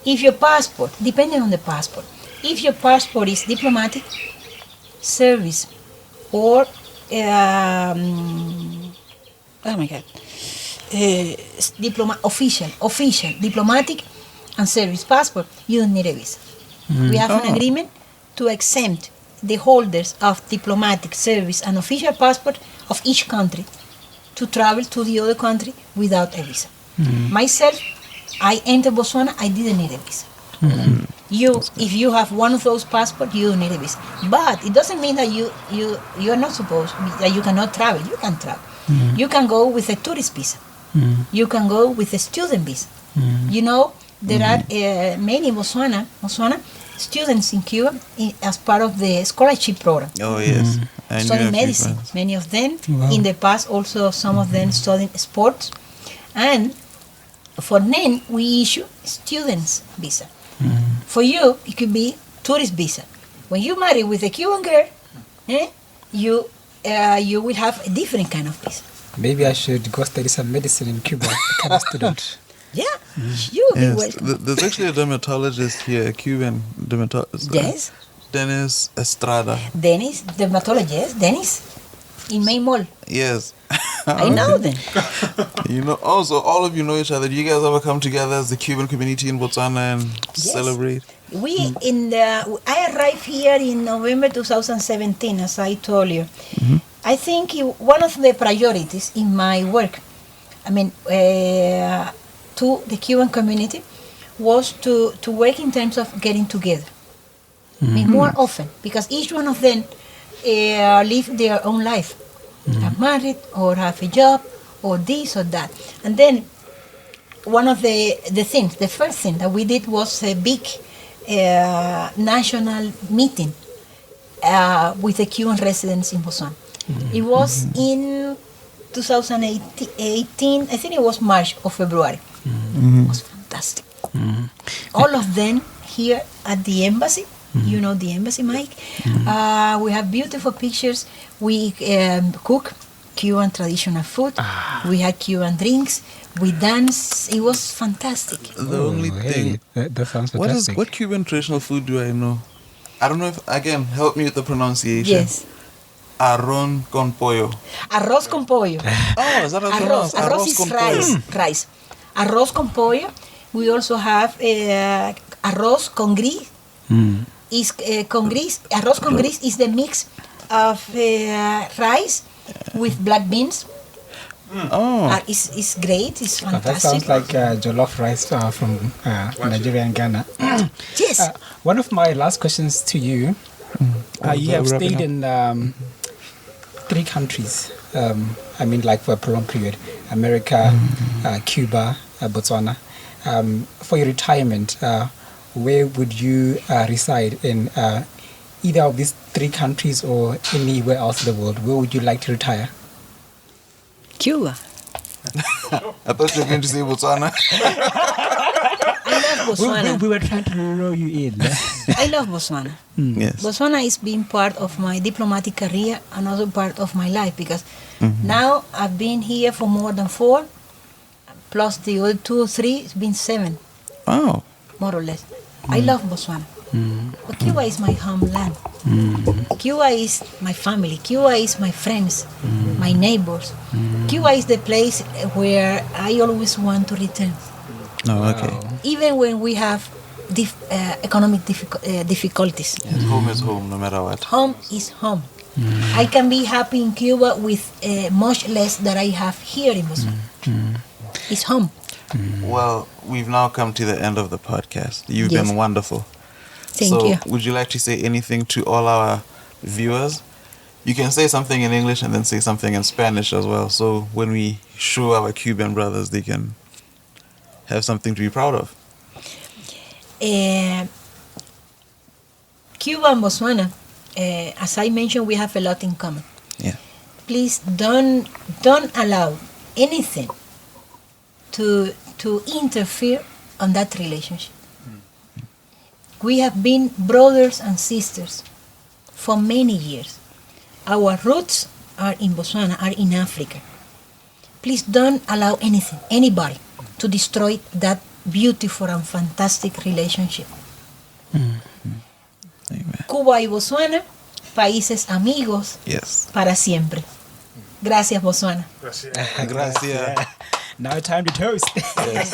S2: If your passport, depending on the passport, if your passport is diplomatic, service, or oh my God, official, diplomatic, and service passport, you don't need a visa. We have an agreement to exempt the holders of diplomatic, service, and official passport of each country to travel to the other country without a visa. Myself, I entered Botswana, I didn't need a visa. If you have one of those passports, you don't need a visa. But it doesn't mean that you are not supposed, that you cannot travel. You can travel. You can go with a tourist visa. You can go with a student visa. You know, there are many Botswana students in Cuba as part of the scholarship program.
S1: Oh, yes.
S2: Studying medicine, many of them.
S3: Wow.
S2: In the past, also some of them studying sports. And for them, we issue students visa. For you, it could be tourist visa. When you marry with a Cuban girl, you will have a different kind of visa.
S3: Maybe I should go study some medicine in Cuba, become a student.
S2: Yeah, you will be welcome.
S1: There's actually a dermatologist here, a Cuban dermatologist.
S2: Yes.
S1: Dennis Estrada.
S2: Dennis, dermatologist, Dennis, in Main Mall.
S1: Yes.
S2: I know them.
S1: You know, also all of you know each other. Do you guys ever come together as the Cuban community in Botswana and
S2: Yes.
S1: celebrate?
S2: I arrived here in November 2017, as I told you. I think one of the priorities in my work, to the Cuban community, was to work in terms of getting together. More often, because each one of them live their own life. Are married or have a job or this or that. And then one of the first thing that we did was a big national meeting with the Cuban residents in Botswana. It was in 2018, I think it was March or February. It was fantastic. All of them here at the embassy. You know the embassy, Mike. We have beautiful pictures. We cook Cuban traditional food. We had Cuban drinks. We danced. It was fantastic.
S1: The only thing.
S3: That sounds fantastic.
S1: What Cuban traditional food do I know? I don't know if, again, help me with the pronunciation.
S2: Yes.
S1: Arroz con pollo.
S2: Arroz con pollo.
S1: Oh, is that how it's
S2: Arroz.
S1: pronounced?
S2: Arroz is rice. Arroz con pollo. We also have arroz con gris. Arroz con gris is the mix of rice with black beans. It's great. It's
S3: That
S2: fantastic.
S3: sounds like jollof rice from Nigeria and Ghana.
S2: Yes.
S3: One of my last questions to you. You have stayed in 3 countries. Like for a prolonged period: America, Cuba, Botswana. For your retirement, where would you reside in either of these 3 countries or anywhere else in the world? Where would you like to retire?
S2: Cuba.
S1: I thought you were going to say Botswana.
S2: I love Botswana.
S3: We were trying to lure you in.
S2: I love Botswana.
S1: Yes.
S2: Botswana is being part of my diplomatic career, another part of my life, because now I've been here for more than 4, plus the other 2 or 3, it's been 7,
S1: Wow.
S2: more or less. I love Botswana. But Cuba is my homeland. Cuba is my family. Cuba is my friends, my neighbors. Cuba is the place where I always want to return.
S1: Oh, okay.
S2: Even when we have economic difficulties.
S1: Yes, home is home, no matter what.
S2: Home is home. I can be happy in Cuba with much less that I have here in Botswana. It's home.
S1: Well, we've now come to the end of the podcast. You've
S2: Yes.
S1: been wonderful.
S2: Thank you.
S1: Would you like to say anything to all our viewers? You can say something in English and then say something in Spanish as well. So when we show our Cuban brothers, they can have something to be proud of.
S2: Cuba and Botswana, as I mentioned, we have a lot in common.
S1: Yeah.
S2: Please don't allow anything to interfere on that relationship. We have been brothers and sisters for many years. Our roots are in Botswana, are in Africa. Please don't allow anything, anybody, to destroy that beautiful and fantastic relationship.
S1: Amen.
S2: Cuba y Botswana países amigos
S1: Yes.
S2: para siempre. Gracias, Botswana.
S1: Gracias.
S3: Now time to toast.
S1: Yes.